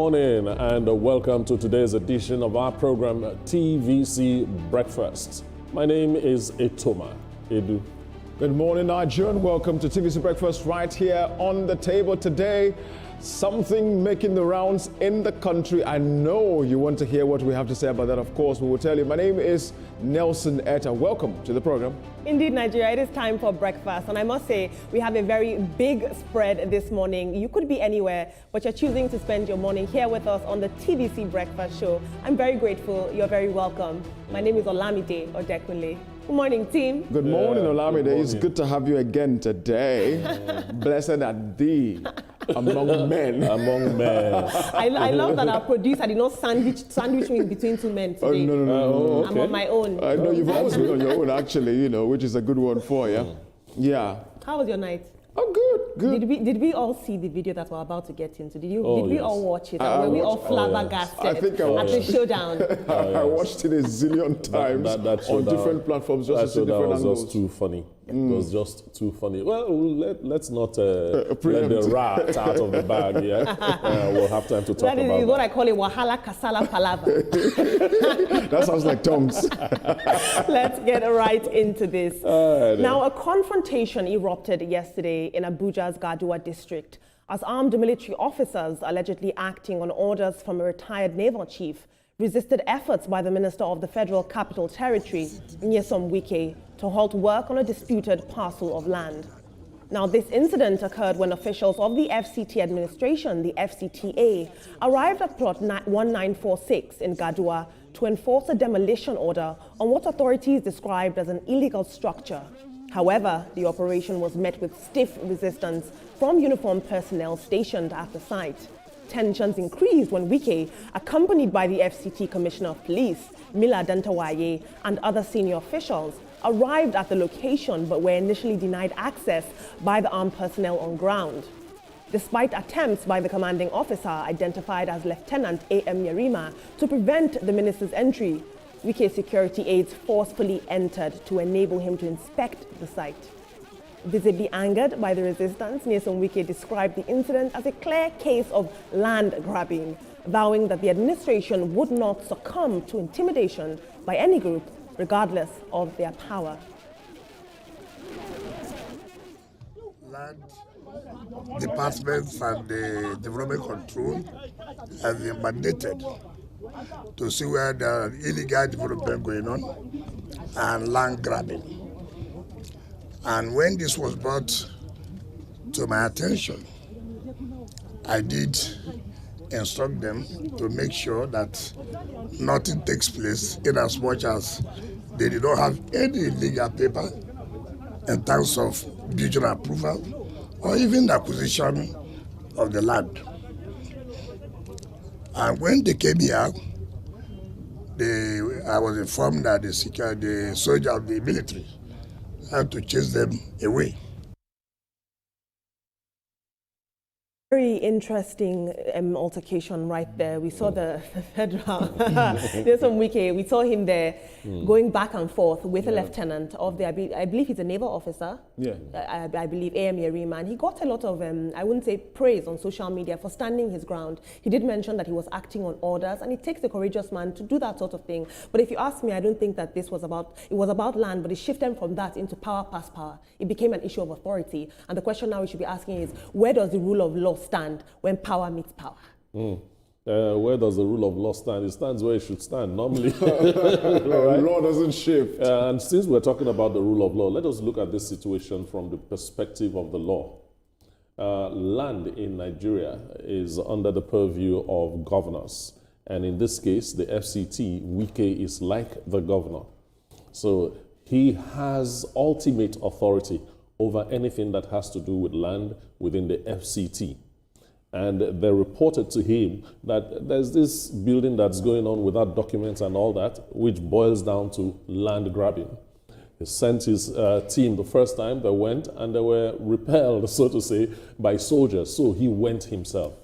Morning and welcome to today's edition of our program TVC Breakfast. My name is Etoma Edu. Good morning, Nigerian. Welcome to TVC Breakfast right here on the table today. Something making the rounds in the country. I know you want to hear what we have to say about that. Of course, we will tell you. My name is Nyesom Wike. Welcome to the program. Indeed, Nigeria, it is time for breakfast. And I must say, we have a very big spread this morning. You could be anywhere, but you're choosing to spend your morning here with us on the TVC Breakfast Show. I'm very grateful. You're very welcome. My name is Olamide Odekunle. Good morning, team. Good morning, Olamide. It's good to have you again today. Blessed are thee among men. Among men. I love that our producer did not sandwich me between two men today. Oh, no. I'm on my own. I know you've always been on your own, actually, which is a good one for you. Yeah. How was your night? Oh, good. Did we all see the video that we're about to get into? Did we all watch it? Were we all flabbergasted I think I watched at the showdown? I watched it a zillion times on different platforms just to see different angles. That was just too funny. It was just too funny. Well, let's not let the rat out of the bag. Yeah, we'll have time to talk about that. That is what I call a wahala kasala palava. That sounds like tongues. Let's get right into this. Now, a confrontation erupted yesterday in Abuja's Gadua district as armed military officers allegedly acting on orders from a retired naval chief resisted efforts by the Minister of the Federal Capital Territory, Nyesom Wike, to halt work on a disputed parcel of land. Now, this incident occurred when officials of the FCT administration, the FCTA, arrived at plot 1946 in Gadua to enforce a demolition order on what authorities described as an illegal structure. However, the operation was met with stiff resistance from uniformed personnel stationed at the site. Tensions increased when Wike, accompanied by the FCT Commissioner of Police, Mila Dantawaye, and other senior officials, arrived at the location but were initially denied access by the armed personnel on ground. Despite attempts by the commanding officer, identified as Lieutenant A.M. Yerima, to prevent the minister's entry, Wike's security aides forcefully entered to enable him to inspect the site. Visibly angered by the resistance, Nyesom Wike described the incident as a clear case of land grabbing, vowing that the administration would not succumb to intimidation by any group, regardless of their power. Land departments and the development control have been mandated to see where there are illegal development going on and land grabbing. And when this was brought to my attention, I did instruct them to make sure that nothing takes place in as much as they did not have any legal paper in terms of building approval or even the acquisition of the land. And when they came here, I was informed that the soldier of the military had to chase them away. Very interesting altercation right there. We saw the federal, Nyesom Wike, we saw him there going back and forth with a lieutenant of the, I believe he's a naval officer. Yeah. I believe A.M. Yerima. And he got a lot of, I wouldn't say praise on social media for standing his ground. He did mention that he was acting on orders, and it takes a courageous man to do that sort of thing. But if you ask me, I don't think that this was about, it was about land, but it shifted from that into power past power. It became an issue of authority. And the question now we should be asking is, where does the rule of law stand when power meets power? Where does the rule of law stand? It stands where it should stand, normally. Right? Law doesn't shift. And since we're talking about the rule of law, let us look at this situation from the perspective of the law. Land in Nigeria is under the purview of governors. And in this case, the FCT, Wike, is like the governor. So he has ultimate authority over anything that has to do with land within the FCT. And they reported to him that there's this building that's going on without documents and all that, which boils down to land grabbing. He sent his team the first time they went, and they were repelled, so to say, by soldiers. So he went himself.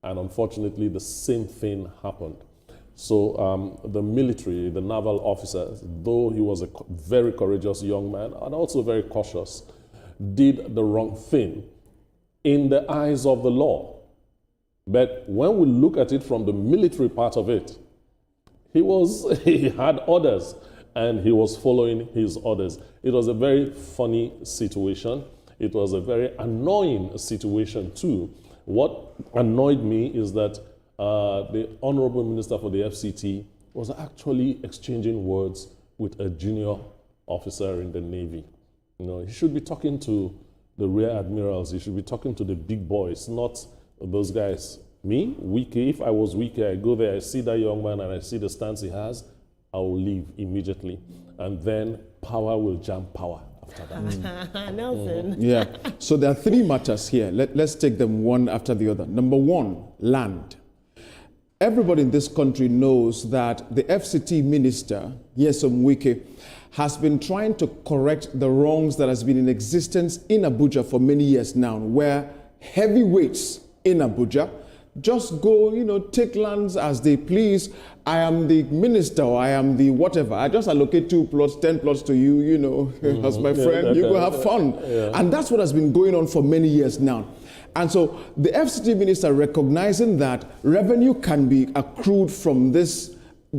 And unfortunately, the same thing happened. So the military, the naval officer, though he was a very courageous young man and also very cautious, did the wrong thing in the eyes of the law. But when we look at it from the military part of it, he had orders and he was following his orders. It was a very funny situation. It was a very annoying situation too. What annoyed me is that the Honorable Minister for the FCT was actually exchanging words with a junior officer in the Navy. He should be talking to the rear admirals. He should be talking to the big boys, not those guys. Me, Wike, if I was Wike, I go there, I see that young man and I see the stance he has, I will leave immediately. And then power will jam power after that. Nelson. Yeah. So there are three matters here. Let's take them one after the other. Number one, land. Everybody in this country knows that the FCT minister, Nyesom Wike, has been trying to correct the wrongs that has been in existence in Abuja for many years now, where heavyweights in Abuja just go, take lands as they please. I am the minister, or I am the whatever. I just allocate 2 plots, 10 plots to you, as my friend. You go have fun. Yeah. And that's what has been going on for many years now. And so the FCT minister, recognizing that revenue can be accrued from this,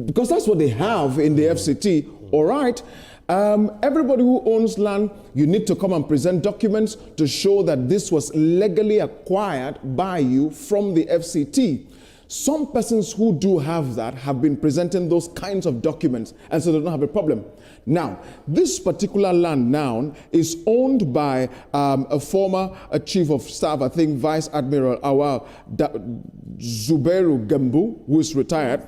because that's what they have in the FCT, all right. Everybody who owns land, you need to come and present documents to show that this was legally acquired by you from the FCT. Some persons who do have that have been presenting those kinds of documents, and so they don't have a problem. Now, this particular land now is owned by a former chief of staff, I think Vice Admiral Zubairu Gembu, who is retired.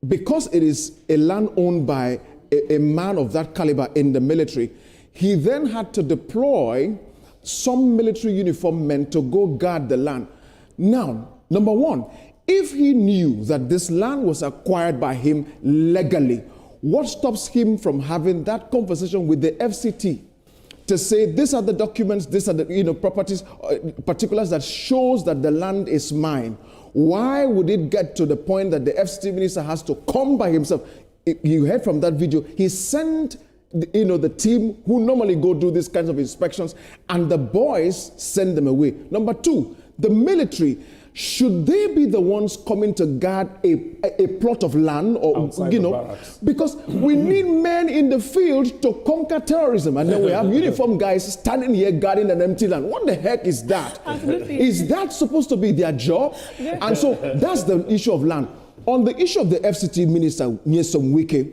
Because it is a land owned by a man of that caliber in the military, he then had to deploy some military uniformed men to go guard the land. Now, number one, if he knew that this land was acquired by him legally, what stops him from having that conversation with the FCT to say, these are the documents, these are the properties, particulars that shows that the land is mine? Why would it get to the point that the FCT minister has to come by himself? You heard from that video, he sent the team who normally go do these kinds of inspections, and the boys send them away. Number two, the military, should they be the ones coming to guard a plot of land, or outside the barracks? Because we need men in the field to conquer terrorism, and then we have uniformed guys standing here guarding an empty land. What the heck is that? Absolutely. Is that supposed to be their job? Yeah. And so that's the issue of land. On the issue of the FCT minister, Nyesom Wike,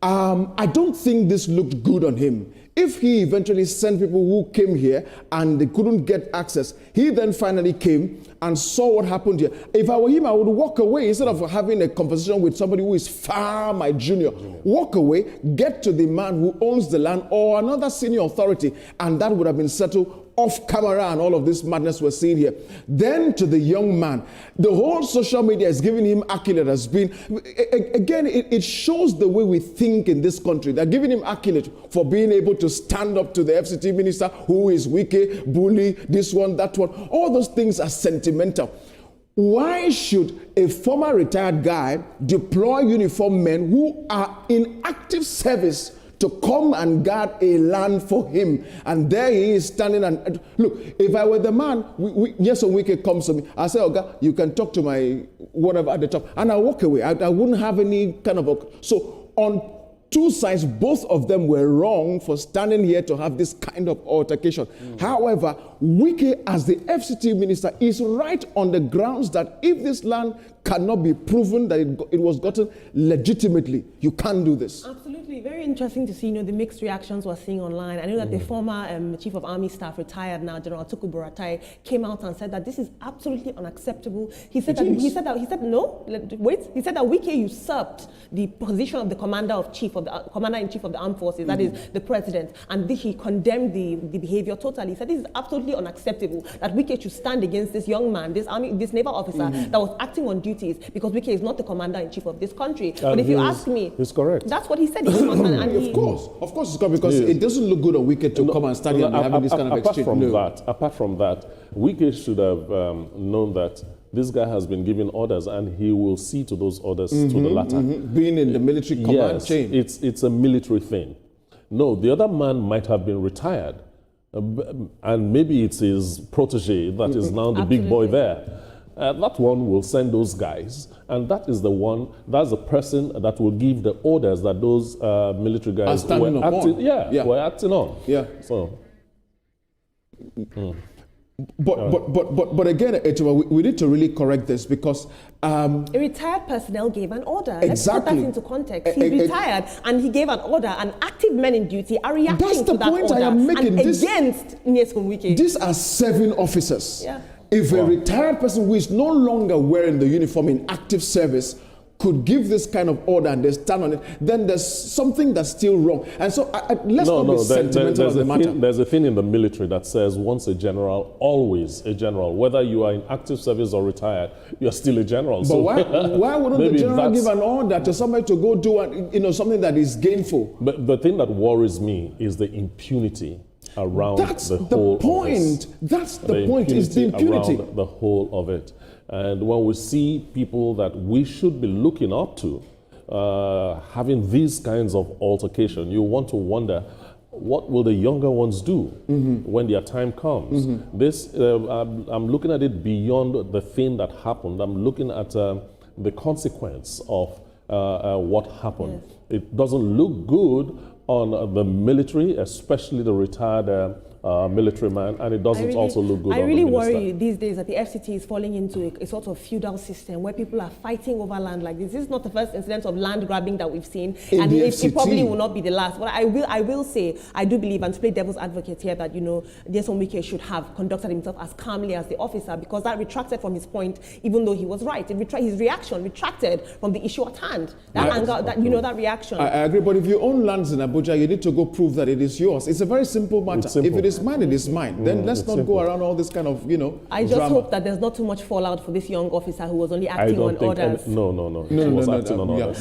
I don't think this looked good on him. If he eventually sent people who came here and they couldn't get access, he then finally came and saw what happened here. If I were him, I would walk away instead of having a conversation with somebody who is far my junior. Walk away, get to the man who owns the land or another senior authority, and that would have been settled off camera, and all of this madness we're seeing here. Then to the young man, the whole social media is giving him accolade as being, again, it shows the way we think in this country. They're giving him accolade for being able to stand up to the FCT minister who is Wike, bully, this one, that one. All those things are sentimental. Why should a former retired guy deploy uniformed men who are in active service to come and guard a land for him? And there he is standing and look, if I were the man, Nyesom Wike comes to me, I say, Oga, you can talk to my whatever at the top, and I walk away. I wouldn't have any kind of so on two sides, both of them were wrong for standing here to have this kind of altercation. However, Wike, as the FCT minister, is right on the grounds that if this land cannot be proven that it was gotten legitimately, you can't do this. Absolutely. Very interesting to see, the mixed reactions we're seeing online. I know that the former Chief of Army Staff, retired now, General Tuku Buratai, came out and said that this is absolutely unacceptable. He said that Wike usurped the position of the Commander-in-Chief of the Armed Forces, that is the President, and he condemned the behavior totally. He said this is absolutely unacceptable, that Wike should stand against this young man, this naval officer that was acting on duties, because Wike is not the Commander-in-Chief of this country. But if you ask me, he's correct. That's what he said. Of course, it's correct, because it doesn't look good on Wike to come and start here and having this kind of exchange. Apart from that, Wike should have known that this guy has been given orders, and he will see to those orders to the latter. Being in the military command chain. It's a military thing. No, the other man might have been retired, And maybe it's his protege that is now the big boy there. That one will send those guys, and that is that's the person that will give the orders that those military guys were acting on. Yeah. So. But again, Etuwa, we need to really correct this because a retired personnel gave an order. Exactly. Let's put that into context. He's retired and he gave an order, and active men in duty are reacting to that order. That's the point I am making. And against Nyesom Wike. These are serving officers. Yeah. If a retired person who is no longer wearing the uniform in active service could give this kind of order and they stand on it, then there's something that's still wrong. And so let's not be sentimental on the matter. There's a thing in the military that says once a general, always a general. Whether you are in active service or retired, you're still a general. But so why wouldn't the general give an order to somebody to go do something that is gainful? But the thing that worries me is the impunity around the whole point. of it. That's the point, is the impunity. Around the whole of it. And when we see people that we should be looking up to having these kinds of altercation, you want to wonder, what will the younger ones do when their time comes? This, I'm looking at it beyond the thing that happened. I'm looking at the consequence of what happened. Yes. It doesn't look good on the military, especially the retired military man, and it doesn't also look good on the minister. I really worry these days that the FCT is falling into a sort of feudal system where people are fighting over land like this. This is not the first incident of land grabbing that we've seen, and it probably will not be the last. But I will say, I do believe, and to play devil's advocate here, that, Nyesom Wike should have conducted himself as calmly as the officer, because that retracted from his point, even though he was right. His reaction retracted from the issue at hand. That anger, that reaction. I agree, but if you own lands in Abuja, you need to go prove that it is yours. It's a very simple matter. If it is mine, it is mine. Then let's not go around all this kind of, I just hope that there's not too much fallout for this young officer who was only acting on orders. No. He was acting on orders.